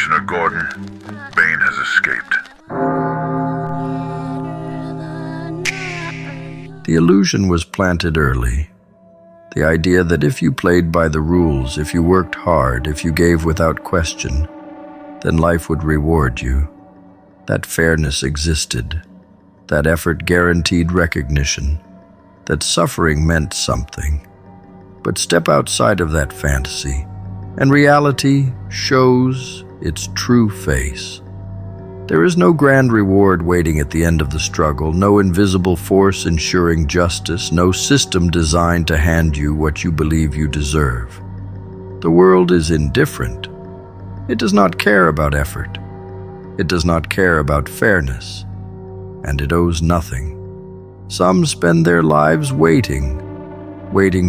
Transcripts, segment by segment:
Commissioner Gordon, Bane has escaped. The illusion was planted early. The idea that if you played by the rules, if you worked hard, if you gave without question, then life would reward you. That fairness existed. That effort guaranteed recognition. That suffering meant something. But step outside of that fantasy, and reality shows its true face. There is no grand reward waiting at the end of the struggle, no invisible force ensuring justice, no system designed to hand you what you believe you deserve. The world is indifferent. It does not care about effort. It does not care about fairness. And it owes nothing. Some spend their lives waiting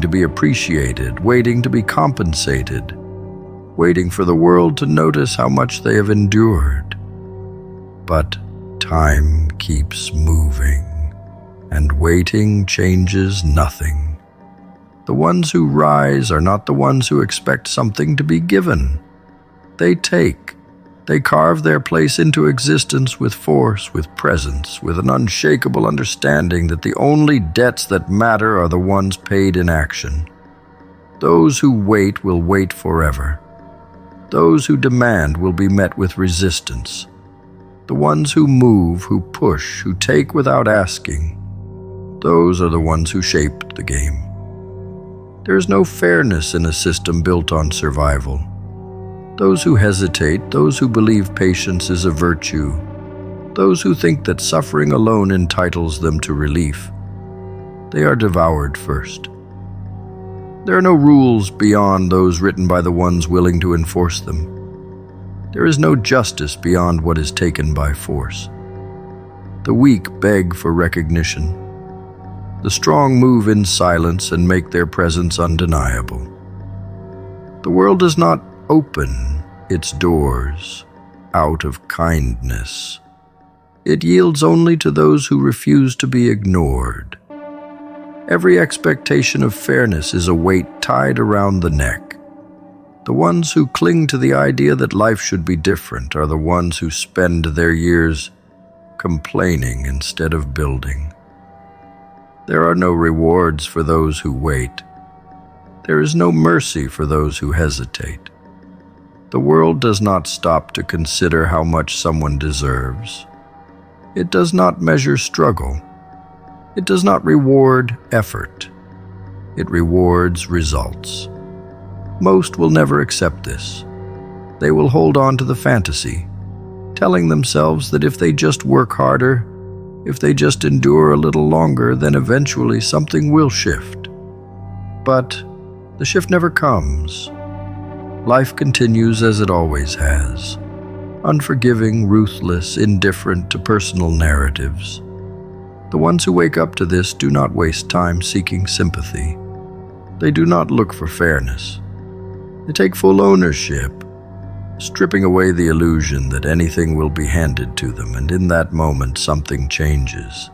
to be appreciated, waiting to be compensated, waiting for the world to notice how much they have endured. But time keeps moving, and waiting changes nothing. The ones who rise are not the ones who expect something to be given. They take. They carve their place into existence with force, with presence, with an unshakable understanding that the only debts that matter are the ones paid in action. Those who wait will wait forever. Those who demand will be met with resistance. The ones who move, who push, who take without asking, those are the ones who shaped the game. There is no fairness in a system built on survival. Those who hesitate, those who believe patience is a virtue, those who think that suffering alone entitles them to relief, they are devoured first. There are no rules beyond those written by the ones willing to enforce them. There is no justice beyond what is taken by force. The weak beg for recognition. The strong move in silence and make their presence undeniable. The world does not open its doors out of kindness. It yields only to those who refuse to be ignored. Every expectation of fairness is a weight tied around the neck. The ones who cling to the idea that life should be different are the ones who spend their years complaining instead of building. There are no rewards for those who wait. There is no mercy for those who hesitate. The world does not stop to consider how much someone deserves. It does not measure struggle. It does not reward effort. It rewards results. Most will never accept this. They will hold on to the fantasy, telling themselves that if they just work harder, if they just endure a little longer, then eventually something will shift. But the shift never comes. Life continues as it always has, unforgiving, ruthless, indifferent to personal narratives. The ones who wake up to this do not waste time seeking sympathy. They do not look for fairness. They take full ownership, stripping away the illusion that anything will be handed to them, and in that moment something changes.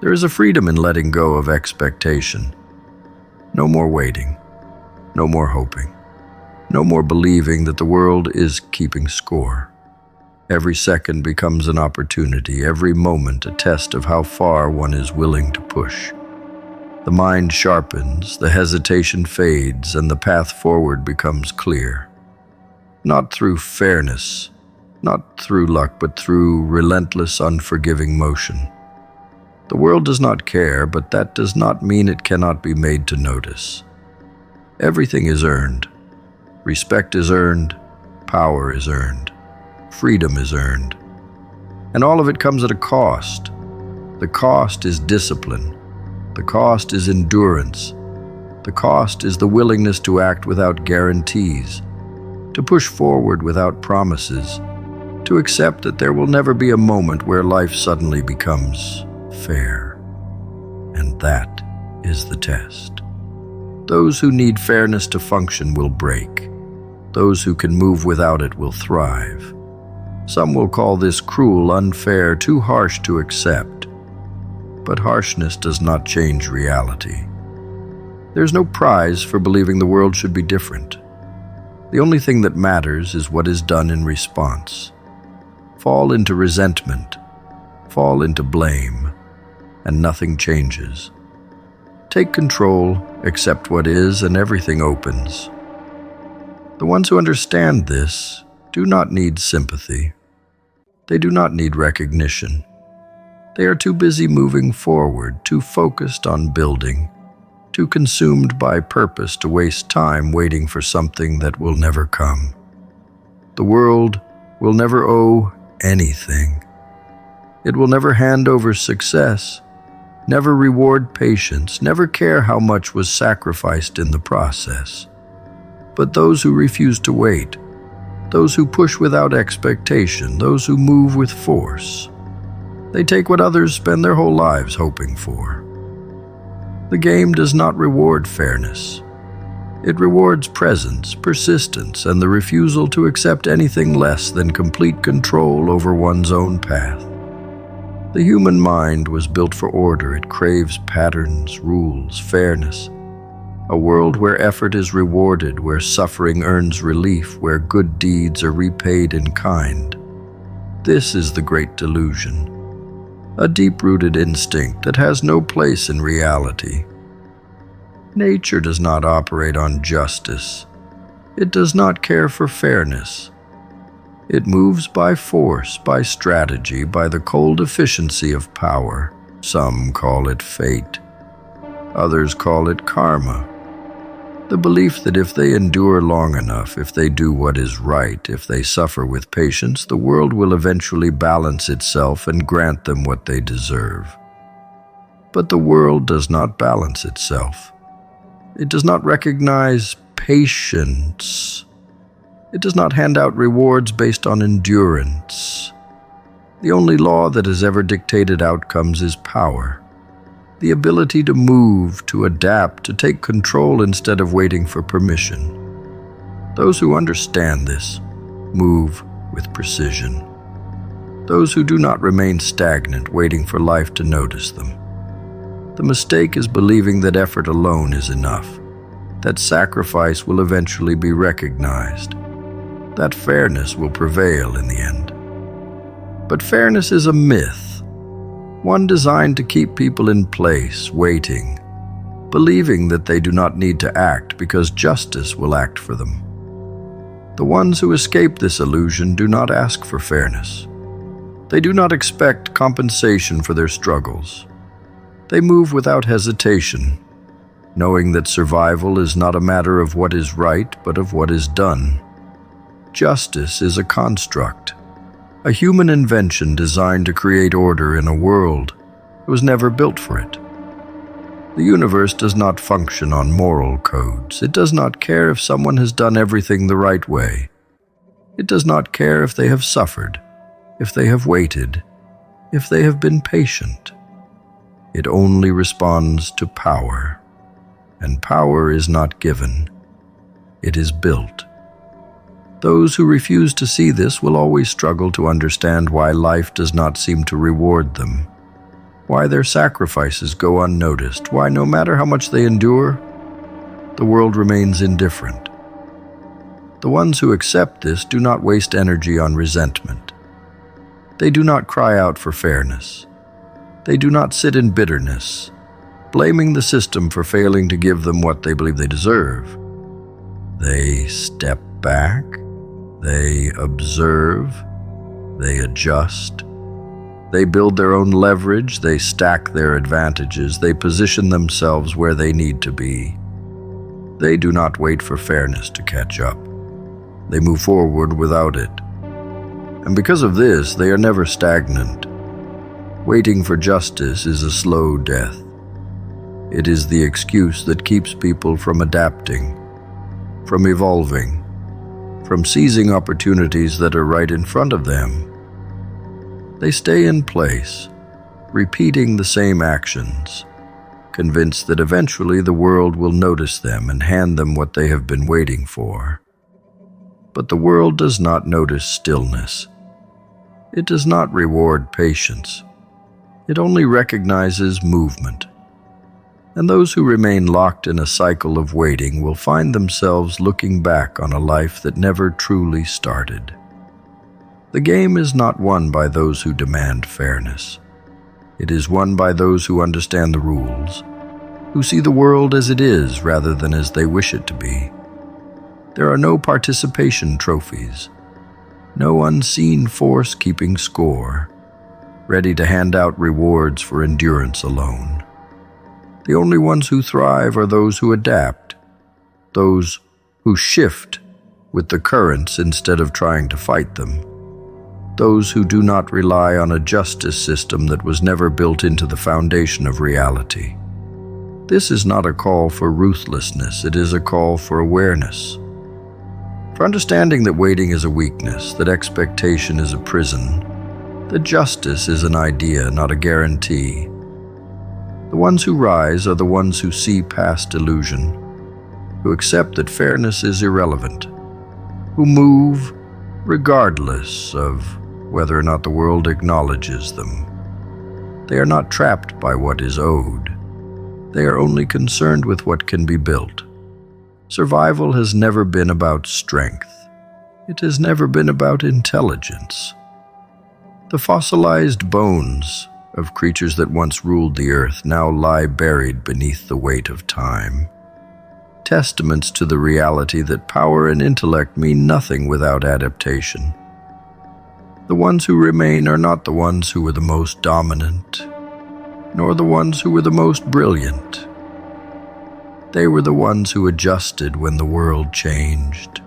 There is a freedom in letting go of expectation. No more waiting, no more hoping, no more believing that the world is keeping score. Every second becomes an opportunity, every moment a test of how far one is willing to push. The mind sharpens, the hesitation fades, and the path forward becomes clear. Not through fairness, not through luck, but through relentless, unforgiving motion. The world does not care, but that does not mean it cannot be made to notice. Everything is earned. Respect is earned. Power is earned. Freedom is earned. And all of it comes at a cost. The cost is discipline. The cost is endurance. The cost is the willingness to act without guarantees, to push forward without promises, to accept that there will never be a moment where life suddenly becomes fair. And that is the test. Those who need fairness to function will break. Those who can move without it will thrive. Some will call this cruel, unfair, too harsh to accept. But harshness does not change reality. There's no prize for believing the world should be different. The only thing that matters is what is done in response. Fall into resentment, fall into blame, and nothing changes. Take control, accept what is, and everything opens. The ones who understand this do not need sympathy. They do not need recognition. They are too busy moving forward, too focused on building, too consumed by purpose to waste time waiting for something that will never come. The world will never owe anything. It will never hand over success, never reward patience, never care how much was sacrificed in the process. But those who refuse to wait, those who push without expectation, those who move with force, they take what others spend their whole lives hoping for. The game does not reward fairness. It rewards presence, persistence, and the refusal to accept anything less than complete control over one's own path. The human mind was built for order. It craves patterns, rules, fairness. A world where effort is rewarded, where suffering earns relief, where good deeds are repaid in kind. This is the great delusion, a deep-rooted instinct that has no place in reality. Nature does not operate on justice. It does not care for fairness. It moves by force, by strategy, by the cold efficiency of power. Some call it fate. Others call it karma. The belief that if they endure long enough, if they do what is right, if they suffer with patience, the world will eventually balance itself and grant them what they deserve. But the world does not balance itself. It does not recognize patience. It does not hand out rewards based on endurance. The only law that has ever dictated outcomes is power. The ability to move, to adapt, to take control instead of waiting for permission. Those who understand this move with precision. Those who do not remain stagnant, waiting for life to notice them. The mistake is believing that effort alone is enough, that sacrifice will eventually be recognized, that fairness will prevail in the end. But fairness is a myth. One designed to keep people in place, waiting, believing that they do not need to act because justice will act for them. The ones who escape this illusion do not ask for fairness. They do not expect compensation for their struggles. They move without hesitation, knowing that survival is not a matter of what is right, but of what is done. Justice is a construct, a human invention designed to create order in a world that was never built for it. The universe does not function on moral codes. It does not care if someone has done everything the right way. It does not care if they have suffered, if they have waited, if they have been patient. It only responds to power, and power is not given. It is built. Those who refuse to see this will always struggle to understand why life does not seem to reward them, why their sacrifices go unnoticed, why no matter how much they endure, the world remains indifferent. The ones who accept this do not waste energy on resentment. They do not cry out for fairness. They do not sit in bitterness, blaming the system for failing to give them what they believe they deserve. They step back. They observe, they adjust, they build their own leverage, they stack their advantages, they position themselves where they need to be. They do not wait for fairness to catch up. They move forward without it. And because of this, they are never stagnant. Waiting for justice is a slow death. It is the excuse that keeps people from adapting, from evolving, from seizing opportunities that are right in front of them. They stay in place, repeating the same actions, convinced that eventually the world will notice them and hand them what they have been waiting for. But the world does not notice stillness. It does not reward patience. It only recognizes movement. And those who remain locked in a cycle of waiting will find themselves looking back on a life that never truly started. The game is not won by those who demand fairness. It is won by those who understand the rules, who see the world as it is rather than as they wish it to be. There are no participation trophies, no unseen force keeping score, ready to hand out rewards for endurance alone. The only ones who thrive are those who adapt, those who shift with the currents instead of trying to fight them, those who do not rely on a justice system that was never built into the foundation of reality. This is not a call for ruthlessness, it is a call for awareness. For understanding that waiting is a weakness, that expectation is a prison, that justice is an idea, not a guarantee. The ones who rise are the ones who see past illusion, who accept that fairness is irrelevant, who move regardless of whether or not the world acknowledges them. They are not trapped by what is owed. They are only concerned with what can be built. Survival has never been about strength. It has never been about intelligence. The fossilized bones of creatures that once ruled the earth now lie buried beneath the weight of time. Testaments to the reality that power and intellect mean nothing without adaptation. The ones who remain are not the ones who were the most dominant, nor the ones who were the most brilliant. They were the ones who adjusted when the world changed,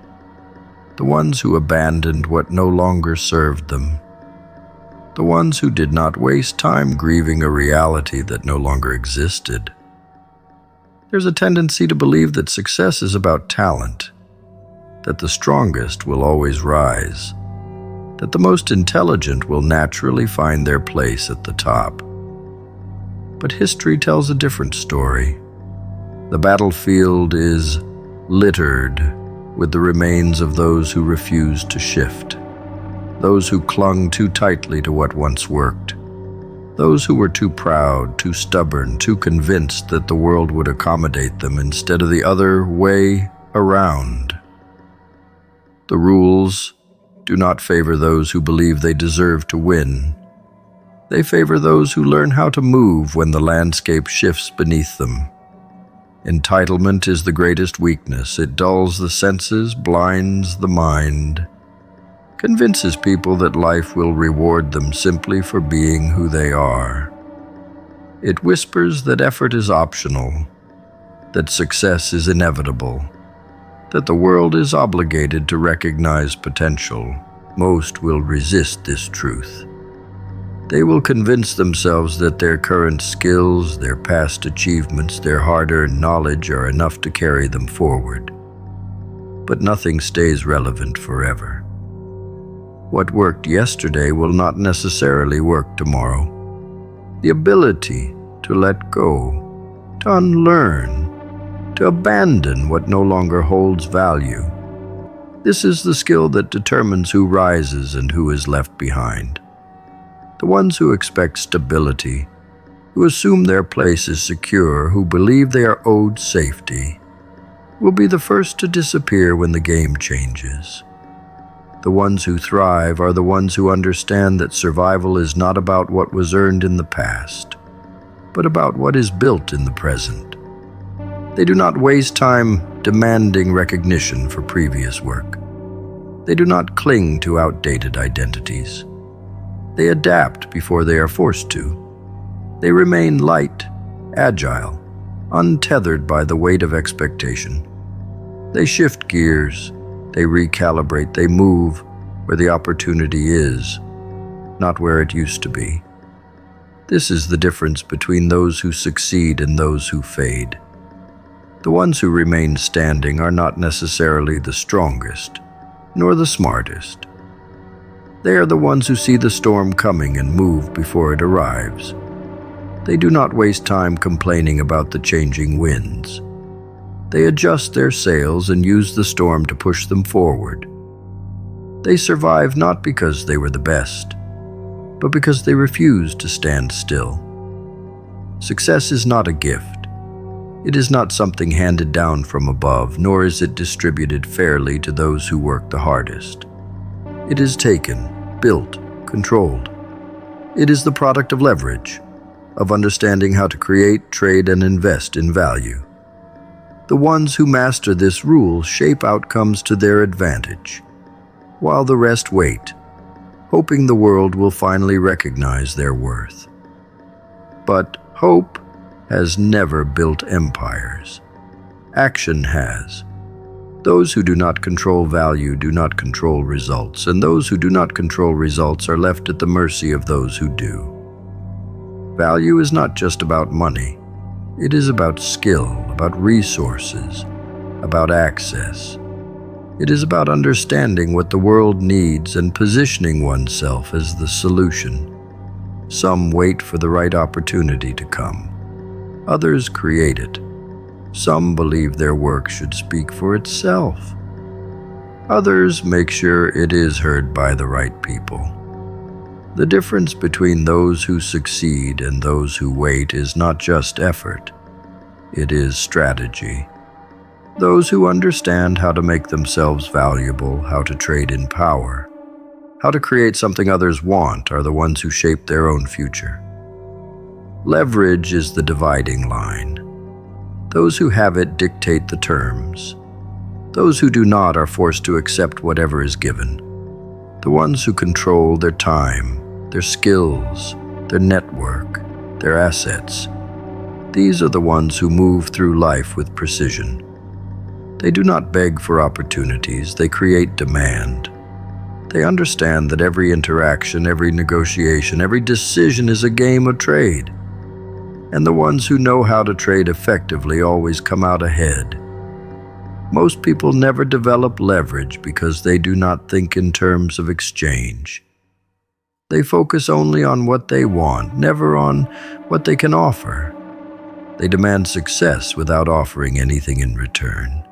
the ones who abandoned what no longer served them, the ones who did not waste time grieving a reality that no longer existed. There's a tendency to believe that success is about talent, that the strongest will always rise, that the most intelligent will naturally find their place at the top. But history tells a different story. The battlefield is littered with the remains of those who refused to shift, those who clung too tightly to what once worked, those who were too proud, too stubborn, too convinced that the world would accommodate them instead of the other way around. The rules do not favor those who believe they deserve to win. They favor those who learn how to move when the landscape shifts beneath them. Entitlement is the greatest weakness. It dulls the senses, blinds the mind, convinces people that life will reward them simply for being who they are. It whispers that effort is optional, that success is inevitable, that the world is obligated to recognize potential. Most will resist this truth. They will convince themselves that their current skills, their past achievements, their hard-earned knowledge are enough to carry them forward. But nothing stays relevant forever. What worked yesterday will not necessarily work tomorrow. The ability to let go, to unlearn, to abandon what no longer holds value. This is the skill that determines who rises and who is left behind. The ones who expect stability, who assume their place is secure, who believe they are owed safety, will be the first to disappear when the game changes. The ones who thrive are the ones who understand that survival is not about what was earned in the past, but about what is built in the present. They do not waste time demanding recognition for previous work. They do not cling to outdated identities. They adapt before they are forced to. They remain light, agile, untethered by the weight of expectation. They shift gears, they recalibrate, they move where the opportunity is, not where it used to be. This is the difference between those who succeed and those who fade. The ones who remain standing are not necessarily the strongest, nor the smartest. They are the ones who see the storm coming and move before it arrives. They do not waste time complaining about the changing winds. They adjust their sails and use the storm to push them forward. They survive not because they were the best, but because they refused to stand still. Success is not a gift. It is not something handed down from above, nor is it distributed fairly to those who work the hardest. It is taken, built, controlled. It is the product of leverage, of understanding how to create, trade, and invest in value. The ones who master this rule shape outcomes to their advantage, while the rest wait, hoping the world will finally recognize their worth. But hope has never built empires. Action has. Those who do not control value do not control results, and those who do not control results are left at the mercy of those who do. Value is not just about money. It is about skill, about resources, about access. It is about understanding what the world needs and positioning oneself as the solution. Some wait for the right opportunity to come. Others create it. Some believe their work should speak for itself. Others make sure it is heard by the right people. The difference between those who succeed and those who wait is not just effort. It is strategy. Those who understand how to make themselves valuable, how to trade in power, how to create something others want, are the ones who shape their own future. Leverage is the dividing line. Those who have it dictate the terms. Those who do not are forced to accept whatever is given. The ones who control their time, their skills, their network, their assets. These are the ones who move through life with precision. They do not beg for opportunities, they create demand. They understand that every interaction, every negotiation, every decision is a game of trade. And the ones who know how to trade effectively always come out ahead. Most people never develop leverage because they do not think in terms of exchange. They focus only on what they want, never on what they can offer. They demand success without offering anything in return.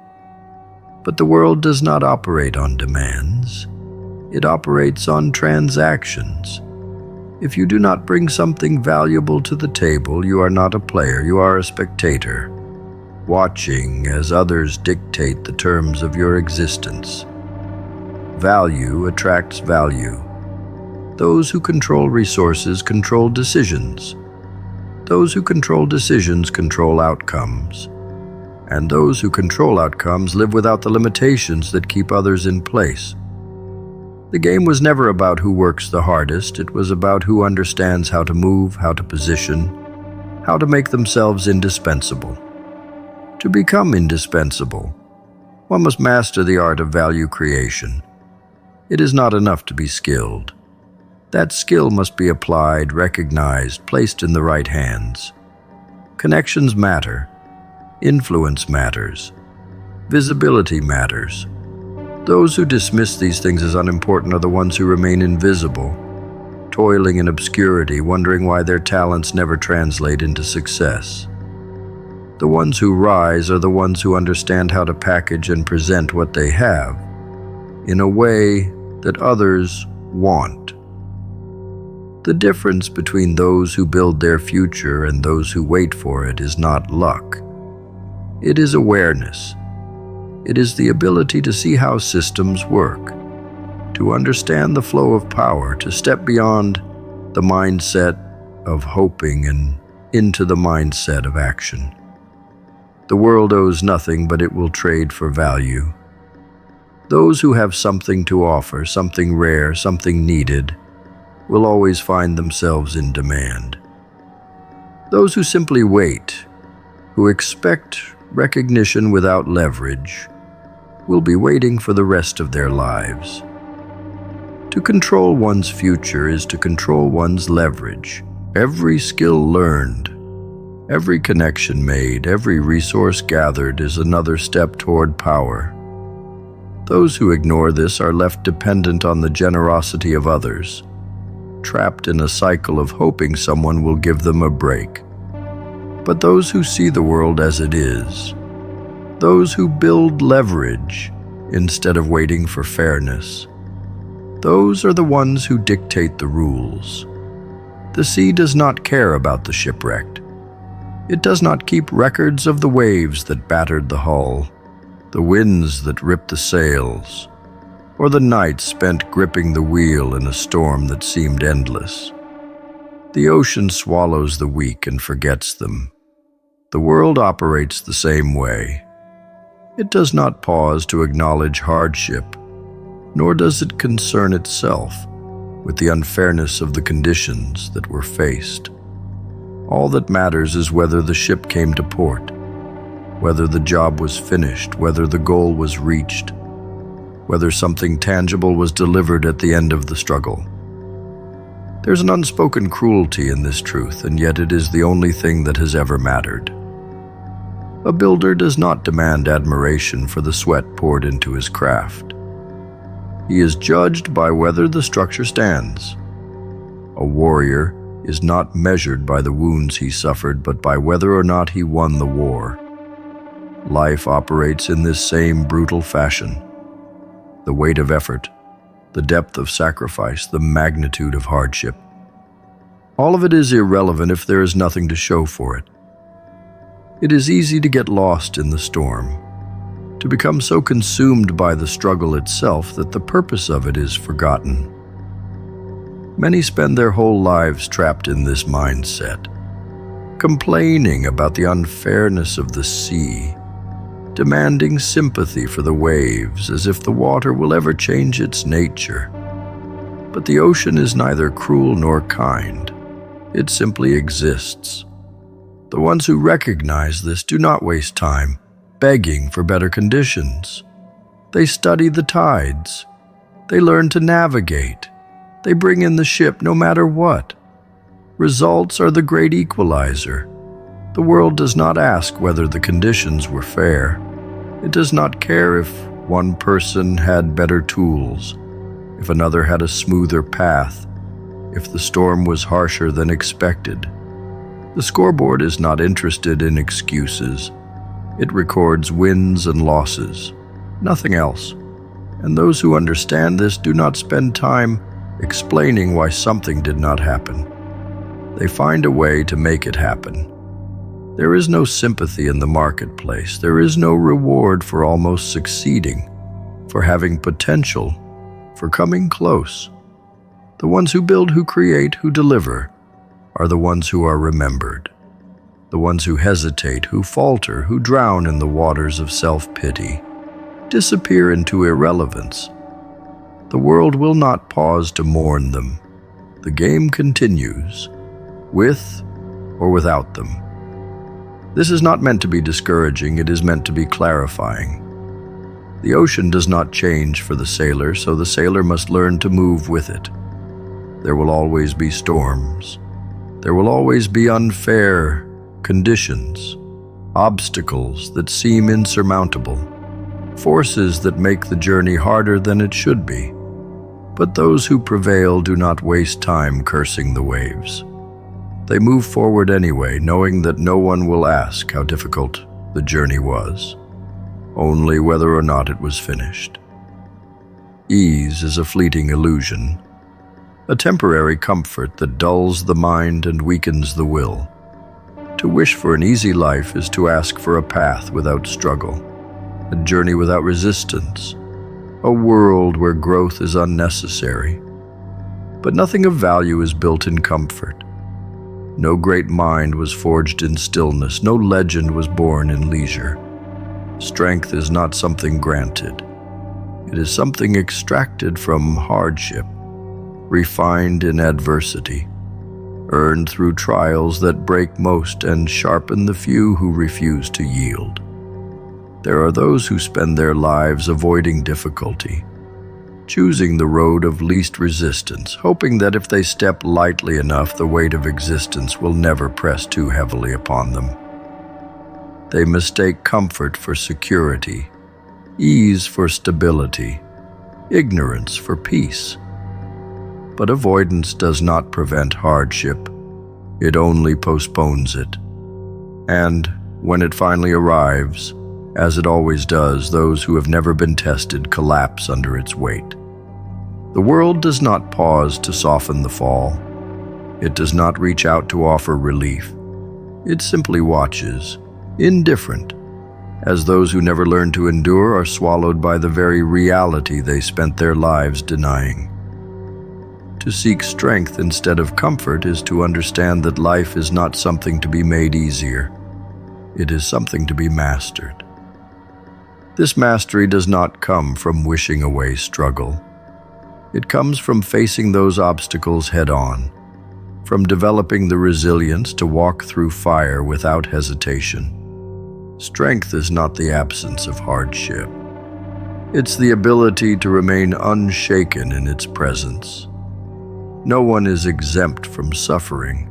But the world does not operate on demands. It operates on transactions. If you do not bring something valuable to the table, you are not a player, you are a spectator, watching as others dictate the terms of your existence. Value attracts value. Those who control resources control decisions. Those who control decisions control outcomes. And those who control outcomes live without the limitations that keep others in place. The game was never about who works the hardest. It was about who understands how to move, how to position, how to make themselves indispensable. To become indispensable, one must master the art of value creation. It is not enough to be skilled. That skill must be applied, recognized, placed in the right hands. Connections matter. Influence matters. Visibility matters. Those who dismiss these things as unimportant are the ones who remain invisible, toiling in obscurity, wondering why their talents never translate into success. The ones who rise are the ones who understand how to package and present what they have in a way that others want. The difference between those who build their future and those who wait for it is not luck. It is awareness. It is the ability to see how systems work, to understand the flow of power, to step beyond the mindset of hoping and into the mindset of action. The world owes nothing, but it will trade for value. Those who have something to offer, something rare, something needed, will always find themselves in demand. Those who simply wait, who expect recognition without leverage, will be waiting for the rest of their lives. To control one's future is to control one's leverage. Every skill learned, every connection made, every resource gathered is another step toward power. Those who ignore this are left dependent on the generosity of others, trapped in a cycle of hoping someone will give them a break. But those who see the world as it is, those who build leverage instead of waiting for fairness, those are the ones who dictate the rules. The sea does not care about the shipwrecked. It does not keep records of the waves that battered the hull, the winds that ripped the sails, or the nights spent gripping the wheel in a storm that seemed endless. The ocean swallows the weak and forgets them. The world operates the same way. It does not pause to acknowledge hardship, nor does it concern itself with the unfairness of the conditions that were faced. All that matters is whether the ship came to port, whether the job was finished, whether the goal was reached, whether something tangible was delivered at the end of the struggle. There's an unspoken cruelty in this truth, and yet it is the only thing that has ever mattered. A builder does not demand admiration for the sweat poured into his craft. He is judged by whether the structure stands. A warrior is not measured by the wounds he suffered, but by whether or not he won the war. Life operates in this same brutal fashion. The weight of effort, the depth of sacrifice, the magnitude of hardship. All of it is irrelevant if there is nothing to show for it. It is easy to get lost in the storm, to become so consumed by the struggle itself that the purpose of it is forgotten. Many spend their whole lives trapped in this mindset, complaining about the unfairness of the sea, demanding sympathy for the waves as if the water will ever change its nature. But the ocean is neither cruel nor kind. It simply exists. The ones who recognize this do not waste time begging for better conditions. They study the tides. They learn to navigate. They bring in the ship no matter what. Results are the great equalizer. The world does not ask whether the conditions were fair. It does not care if one person had better tools, if another had a smoother path, if the storm was harsher than expected. The scoreboard is not interested in excuses. It records wins and losses, nothing else. And those who understand this do not spend time explaining why something did not happen. They find a way to make it happen. There is no sympathy in the marketplace. There is no reward for almost succeeding, for having potential, for coming close. The ones who build, who create, who deliver are the ones who are remembered. The ones who hesitate, who falter, who drown in the waters of self-pity, disappear into irrelevance. The world will not pause to mourn them. The game continues, with or without them. This is not meant to be discouraging, it is meant to be clarifying. The ocean does not change for the sailor, so the sailor must learn to move with it. There will always be storms. There will always be unfair conditions, obstacles that seem insurmountable, forces that make the journey harder than it should be. But those who prevail do not waste time cursing the waves. They move forward anyway, knowing that no one will ask how difficult the journey was, only whether or not it was finished. Ease is a fleeting illusion, a temporary comfort that dulls the mind and weakens the will. To wish for an easy life is to ask for a path without struggle, a journey without resistance, a world where growth is unnecessary. But nothing of value is built in comfort. No great mind was forged in stillness. No legend was born in leisure. Strength is not something granted. It is something extracted from hardship, refined in adversity, earned through trials that break most and sharpen the few who refuse to yield. There are those who spend their lives avoiding difficulty, choosing the road of least resistance, hoping that if they step lightly enough, the weight of existence will never press too heavily upon them. They mistake comfort for security, ease for stability, ignorance for peace. But avoidance does not prevent hardship. It only postpones it. And when it finally arrives, as it always does, those who have never been tested collapse under its weight. The world does not pause to soften the fall. It does not reach out to offer relief. It simply watches, indifferent, as those who never learn to endure are swallowed by the very reality they spent their lives denying. To seek strength instead of comfort is to understand that life is not something to be made easier. It is something to be mastered. This mastery does not come from wishing away struggle. It comes from facing those obstacles head-on, from developing the resilience to walk through fire without hesitation. Strength is not the absence of hardship. It's the ability to remain unshaken in its presence. No one is exempt from suffering,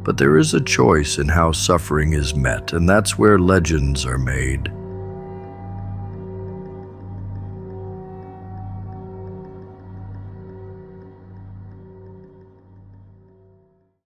but there is a choice in how suffering is met, and that's where legends are made.